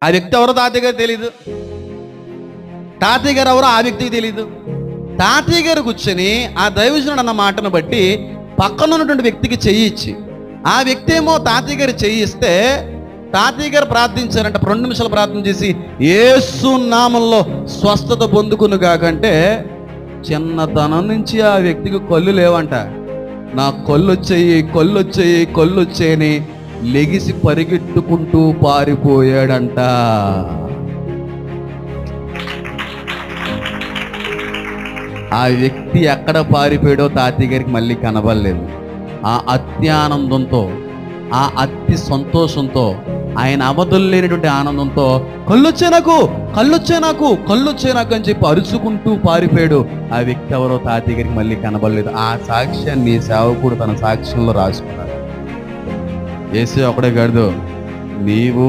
ఆ వ్యక్తి ఎవరో తాతయ్య గారు తెలీదు, తాతయ్య గారు ఎవరో ఆ వ్యక్తికి తెలీదు. తాతయ్య గారు కూర్చొని ఆ దైవజనుడు అన్న మాటను బట్టి పక్కన ఉన్నటువంటి వ్యక్తికి చెయ్యి ఇచ్చి, ఆ వ్యక్తి ఏమో తాతయ్య గారు చెయ్యి ఇస్తే తాతయ్య గారు ప్రార్థించారంట. 2 నిమిషాలు ప్రార్థన చేసి యేసు నామంలో స్వస్థత పొందుకును కాకంటే చిన్నతనం నుంచి ఆ వ్యక్తికి కళ్ళు లేవంట. నా కళ్ళు వచ్చేయని లెగిసి పరిగెట్టుకుంటూ పారిపోయాడంట. ఆ వ్యక్తి ఎక్కడ పారిపోయాడో తాతయ్య గారికి మళ్ళీ కనబడలేదు. ఆ అత్యానందంతో, ఆ అతి సంతోషంతో, ఆయన అవధులు లేనటువంటి ఆనందంతో కళ్ళొచ్చే నాకు అని చెప్పి అరుచుకుంటూ పారిపోయాడు. ఆ వ్యక్తి ఎవరో తాతయ్య గారికి మళ్ళీ కనబడలేదు. ఆ సాక్ష్యాన్ని సేవకుడు తన సాక్ష్యంలో రాసుకున్నాడు. యేసు ఒకడే కాదు, నీవు